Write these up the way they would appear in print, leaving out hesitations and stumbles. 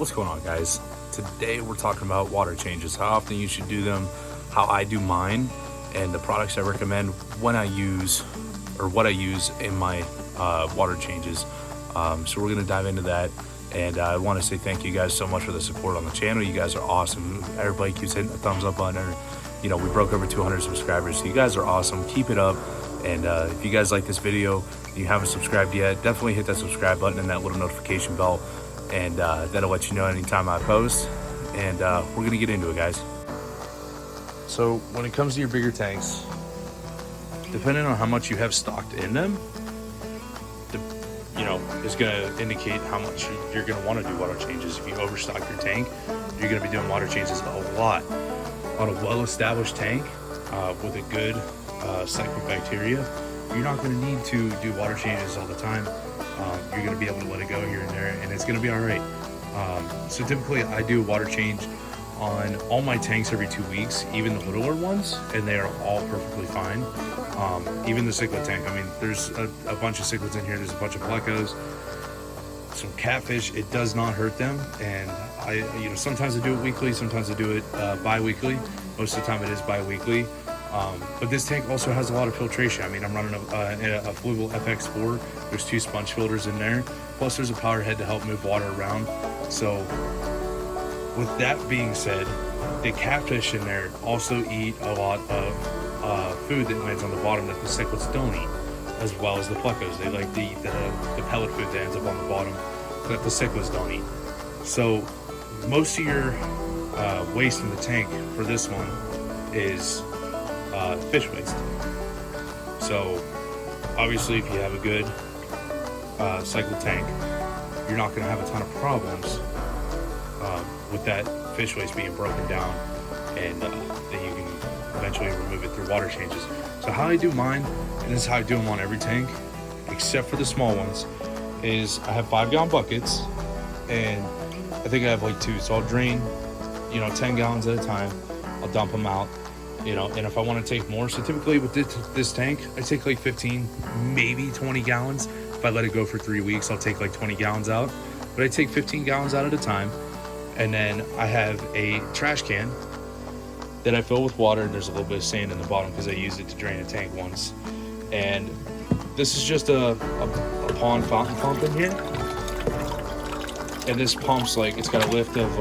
What's going on, guys? Today we're talking about water changes, how often you should do them, how I do mine, and the products I recommend when I use or what I use in my water changes. So we're gonna dive into that, and I want to say thank you guys so much for the support on the channel. You guys are awesome. Everybody keeps hitting the thumbs up button. We broke over 200 subscribers, so you guys are awesome. Keep it up. And if you guys like this video and you haven't subscribed yet, definitely hit that subscribe button and that little notification bell, and that'll let you know anytime I post. And we're gonna get into it, guys. So when it comes to your bigger tanks, depending on how much you have stocked in them, is gonna indicate how much you're gonna want to do water changes. If you overstock your tank, you're gonna be doing water changes a lot. On a well-established tank with a good cycle of bacteria, you're not going to need to do water changes all the time. You're going to be able to let it go here and there, and it's going to be all right. So typically I do a water change on all my tanks every 2 weeks, even the littler ones, and they are all perfectly fine. Even the cichlid tank, I mean, there's a bunch of cichlids in here, there's a bunch of plecos, some catfish. It does not hurt them, and I sometimes I do it weekly, sometimes I do it bi-weekly. Most of the time it is bi-weekly. But this tank also has a lot of filtration. I mean, I'm running a Fluval FX4. There's 2 sponge filters in there. Plus there's a power head to help move water around. So with that being said, the catfish in there also eat a lot of food that lands on the bottom that the cichlids don't eat, as well as the plecos. They like to eat the pellet food that ends up on the bottom that the cichlids don't eat. So most of your waste in the tank for this one is fish waste. So obviously if you have a good cycle tank, you're not going to have a ton of problems with that fish waste being broken down, and then you can eventually remove it through water changes. So how I do mine, and this is how I do them on every tank except for the small ones, is I have 5-gallon buckets, and I think I have like 2, so I'll drain 10 gallons at a time. I'll dump them out, and if I want to take more, so typically with this tank I take like 15, maybe 20 gallons. If I let it go for 3 weeks, I'll take like 20 gallons out, but I take 15 gallons out at a time. And then I have a trash can that I fill with water, and there's a little bit of sand in the bottom because I used it to drain a tank once. And this is just a pond fountain pump in here, and this pump's like, it's got a lift of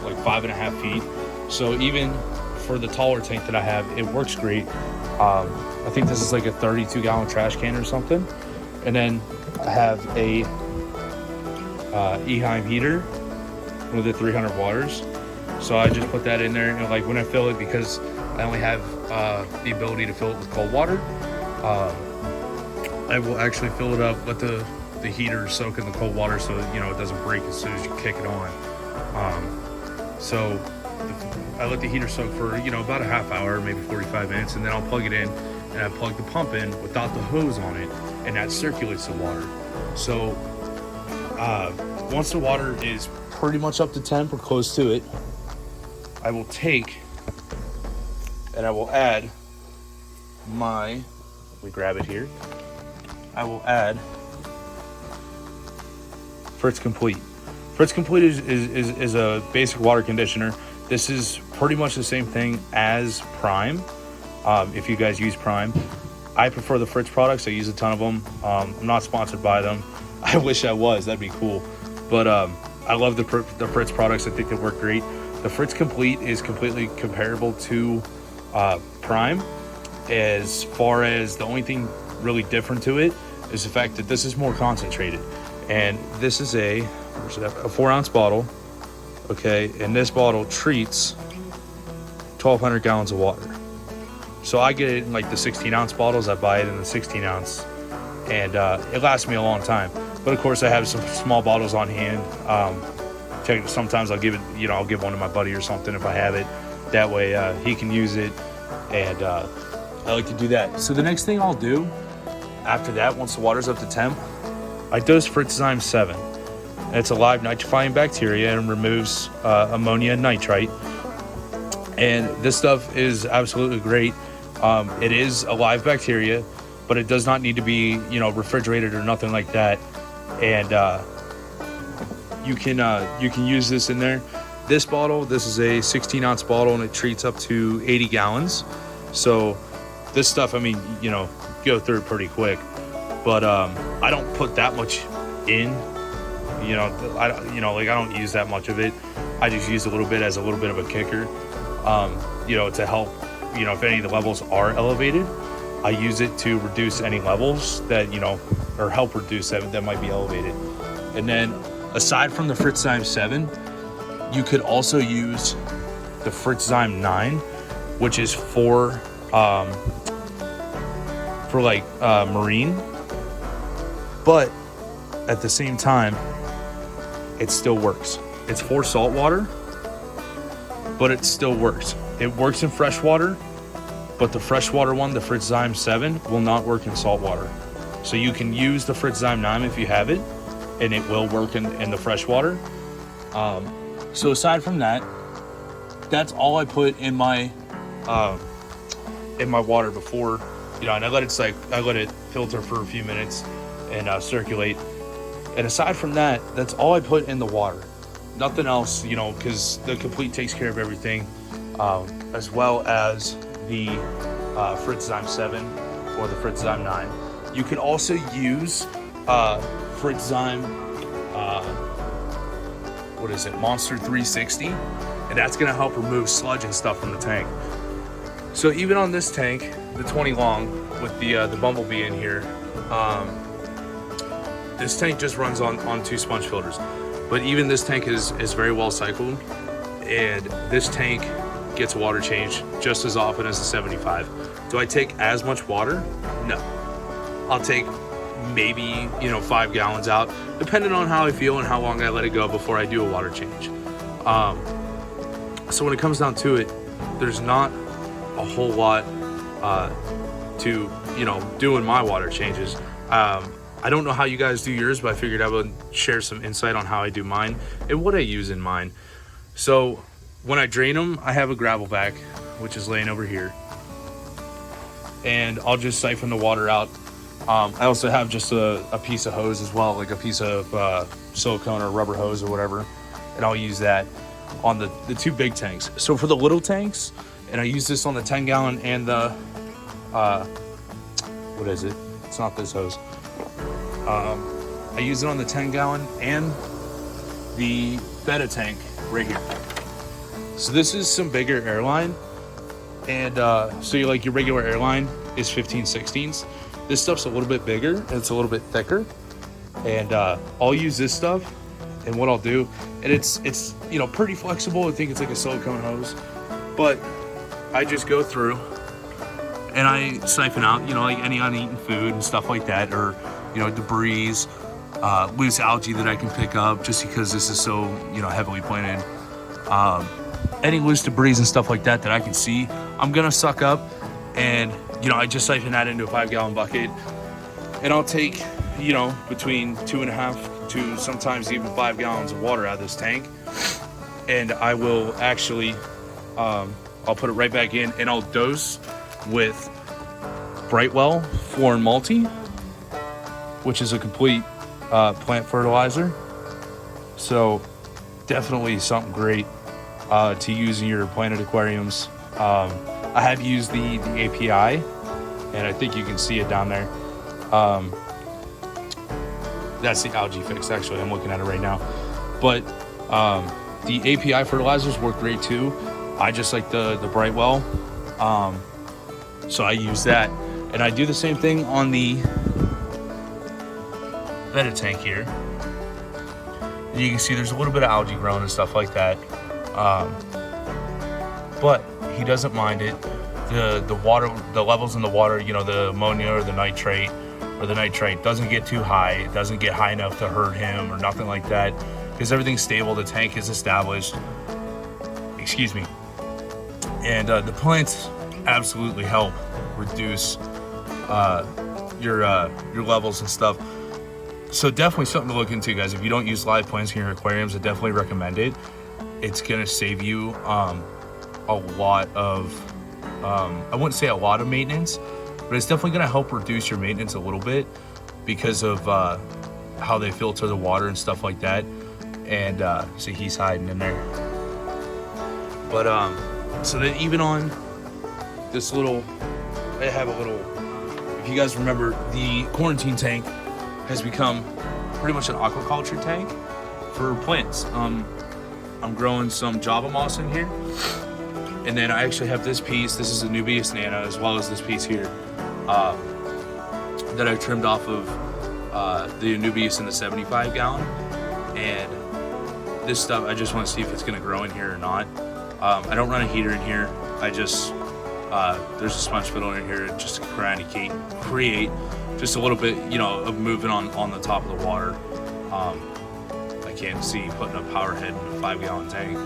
like 5.5 feet. So even for the taller tank that I have, it works great. I think this is like a 32-gallon trash can or something. And then I have a Eheim heater with the 300 waters. So I just put that in there, and like when I fill it, because I only have the ability to fill it with cold water, I will actually fill it up, let the heater soak in the cold water so it doesn't break as soon as you kick it on. So I let the heater soak for about a half hour, maybe 45 minutes, and then I'll plug it in, and I plug the pump in without the hose on it, and that circulates the water. So once the water is pretty much up to temp or close to it, I will take and I will add let me grab it here. I will add Fritz Complete. Fritz Complete is a basic water conditioner. This is pretty much the same thing as Prime. If you guys use Prime, I prefer the Fritz products. I use a ton of them. I'm not sponsored by them. I wish I was, that'd be cool. But I love the Fritz products. I think they work great. The Fritz Complete is completely comparable to Prime, as far as the only thing really different to it is the fact that this is more concentrated. And this is a 4-ounce bottle, okay? And this bottle treats 1,200 gallons of water. So I get it in like the 16-ounce bottles. I buy it in the 16-ounce, and it lasts me a long time. But of course I have some small bottles on hand. Sometimes I'll give it, I'll give one to my buddy or something if I have it. That way he can use it, and I like to do that. So the next thing I'll do after that, once the water's up to temp, I dose Fritzzyme 7. And it's a live nitrifying bacteria and removes ammonia and nitrite. And this stuff is absolutely great. It is a live bacteria, but it does not need to be, refrigerated or nothing like that. And you can use this in there. This bottle, this is a 16-ounce bottle, and it treats up to 80 gallons. So this stuff, I mean, go through it pretty quick. But I don't put that much in. I don't use that much of it. I just use a little bit as a little bit of a kicker. To help. If any of the levels are elevated, I use it to reduce any levels that or help reduce that might be elevated. And then aside from the Fritzzyme 7, you could also use the Fritzzyme 9, which is for marine, but at the same time, it still works. It's for saltwater, but it still works. It works in freshwater, but the freshwater one, the Fritzzyme 7, will not work in saltwater. So you can use the Fritzzyme 9 if you have it, and it will work in the freshwater. So aside from that, that's all I put in my water before, and I let it filter for a few minutes and circulate. And aside from that, that's all I put in the water. Nothing else, because the Complete takes care of everything, as well as the Fritzzyme 7 or the Fritzzyme 9. You can also use Fritzzyme, Monster 360, and that's going to help remove sludge and stuff from the tank. So even on this tank, the 20 long with the Bumblebee in here, this tank just runs on 2 sponge filters. But even this tank is very well cycled, and this tank gets water changed just as often as the 75. Do I take as much water? No. I'll take maybe 5 gallons out, depending on how I feel and how long I let it go before I do a water change. So when it comes down to it, there's not a whole lot to do in my water changes. I don't know how you guys do yours, but I figured I would share some insight on how I do mine and what I use in mine. So when I drain them, I have a gravel vac, which is laying over here, and I'll just siphon the water out. I also have just a piece of hose as well, like a piece of silicone or rubber hose or whatever, and I'll use that on the 2 big tanks. So for the little tanks, and I use this on the 10 gallon and the it's not this hose. I use it on the 10 gallon and the Beta tank right here. So this is some bigger airline, and so your regular airline is 15/16. This stuff's a little bit bigger and it's a little bit thicker, and I'll use this stuff. And what I'll do, and it's pretty flexible. I think it's like a silicone hose, but I just go through and I siphon out like any uneaten food and stuff like that, or debris, loose algae that I can pick up, just because this is so heavily planted. Any loose debris and stuff like that I can see, I'm gonna suck up, and I just siphon that into a 5 gallon bucket, and I'll take between 2.5 to sometimes even 5 gallons of water out of this tank, and I will actually I'll put it right back in, and I'll dose with Brightwell Florin Multi, which is a complete plant fertilizer. So definitely something great to use in your planted aquariums. I have used the API, and I think you can see it down there. That's the algae fix, actually. I'm looking at it right now. But the API fertilizers work great too. I just like the Brightwell. So I use that. And I do the same thing on the Beta tank here. And you can see there's a little bit of algae growing and stuff like that. But he doesn't mind it. The water, the levels in the water, the ammonia or the nitrate doesn't get too high. It doesn't get high enough to hurt him or nothing like that, because everything's stable. The tank is established. Excuse me. And the plants absolutely help reduce your levels and stuff. So definitely something to look into, guys. If you don't use live plants in your aquariums, I definitely recommend it. It's gonna save you a lot of I wouldn't say a lot of maintenance, but it's definitely gonna help reduce your maintenance a little bit because of how they filter the water and stuff like that. and see, he's hiding in there. But so then even on this little, I have a little, if you guys remember, the quarantine tank has become pretty much an aquaculture tank for plants. I'm growing some Java moss in here, and then I actually have this piece. This is a Nubius Nano, as well as this piece here that I trimmed off of the Nubius in the 75 gallon. And this stuff, I just want to see if it's going to grow in here or not. I don't run a heater in here. I just there's a sponge fiddle in here just to create just a little bit, you know, of movement on the top of the water. I can't see putting a power head in a 5-gallon tank.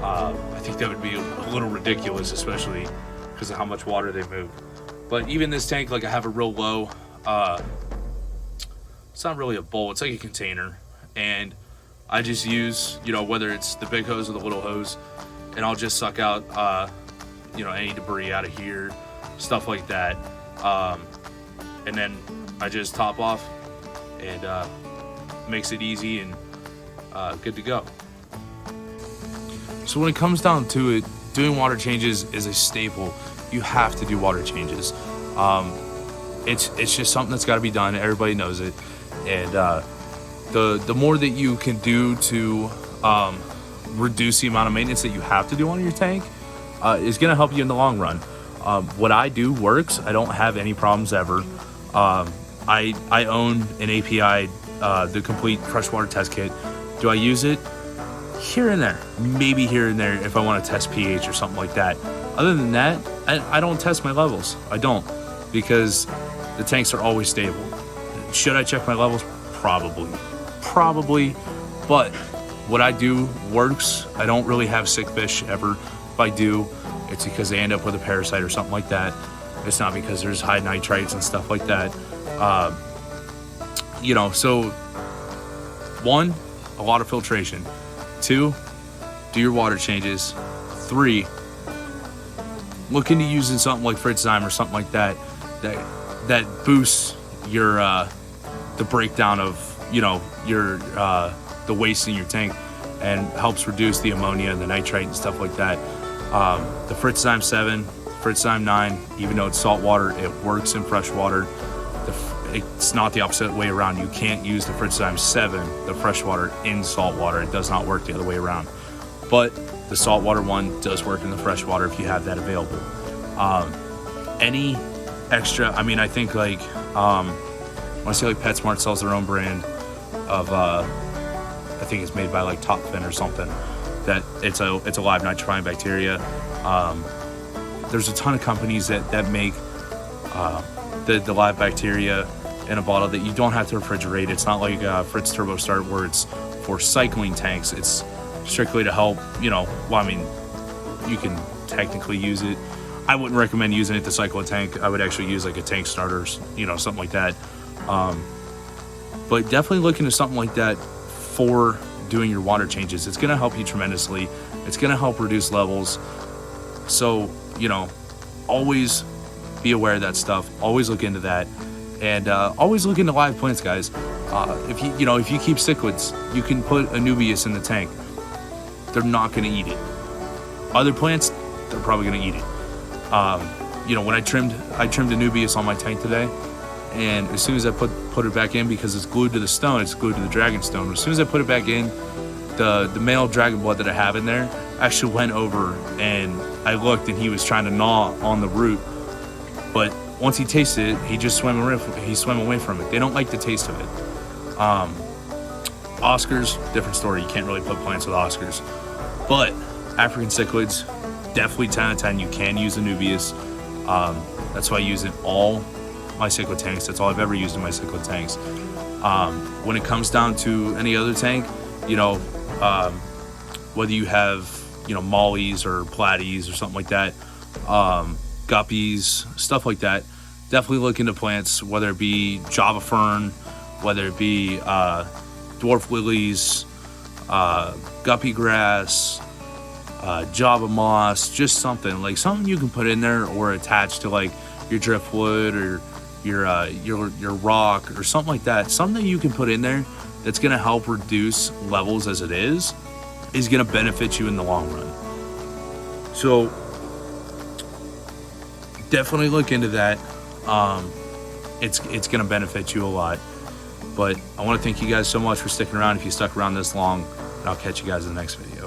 I think that would be a little ridiculous, especially because of how much water they move. But even this tank, like, I have a real low, it's not really a bowl, it's like a container. And I just use, you know, whether it's the big hose or the little hose, and I'll just suck out, you know, any debris out of here, stuff like that. And then I just top off, and makes it easy and good to go. So when it comes down to it, doing water changes is a staple. You have to do water changes. It's just something that's got to be done. Everybody knows it. And the more that you can do to reduce the amount of maintenance that you have to do on your tank is going to help you in the long run. What I do works. I don't have any problems ever. I own an API, the complete freshwater test kit. Do I use it? Here and there, maybe here and there if I want to test pH or something like that. Other than that, I don't test my levels. I don't, because the tanks are always stable. Should I check my levels? Probably, but what I do works. I don't really have sick fish ever. If I do, it's because they end up with a parasite or something like that. It's not because there's high nitrates and stuff like that. You know, so 1, a lot of filtration. 2, do your water changes. 3, look into using something like Fritzzyme or something like that boosts your the breakdown of, you know, your the waste in your tank and helps reduce the ammonia and the nitrate and stuff like that. The Fritzzyme 7, Fritzzyme 9, even though it's salt water, it works in fresh water. It's not the opposite way around. You can't use the Fritzzyme 7, the fresh water, in salt water. It does not work the other way around. But the saltwater one does work in the fresh water if you have that available. Any extra, I mean, I think like, I want to say like PetSmart sells their own brand of, I think it's made by like Topfin or something, that it's a live nitrifying bacteria. There's a ton of companies that make the live bacteria in a bottle that you don't have to refrigerate. It's not like Fritz Turbo Start where it's for cycling tanks. It's strictly to help, you know, well, I mean, you can technically use it. I wouldn't recommend using it to cycle a tank. I would actually use like a tank starter, you know, something like that. But definitely look into something like that for doing your water changes. It's going to help you tremendously. It's going to help reduce levels. So, you know, always be aware of that stuff. Always look into that. And always look into live plants, guys. If you keep cichlids, you can put a Nubius in the tank. They're not going to eat it. Other plants, they're probably going to eat it. You know, when I trimmed a Nubius on my tank today, and as soon as I put it back in, because it's glued to the stone, it's glued to the dragon stone. As soon as I put it back in, the male dragon blood that I have in there actually went over, and I looked, and he was trying to gnaw on the root. But once he tasted it, he just swam away from it. They don't like the taste of it. Oscars, different story. You can't really put plants with Oscars. But African cichlids, definitely 10 out of 10. You can use a Nubius. That's why I use it in all my cichlid tanks. That's all I've ever used in my cichlid tanks. When it comes down to any other tank, you know, whether you have, you know, mollies or platies or something like that, guppies, stuff like that, definitely look into plants, whether it be Java fern, whether it be dwarf lilies, guppy grass, Java moss, just something you can put in there or attach to like your driftwood or your rock or something like that. Something you can put in there that's going to help reduce levels as it is going to benefit you in the long run. So definitely look into that. It's going to benefit you a lot. But I want to thank you guys so much for sticking around. If you stuck around this long, and I'll catch you guys in the next video.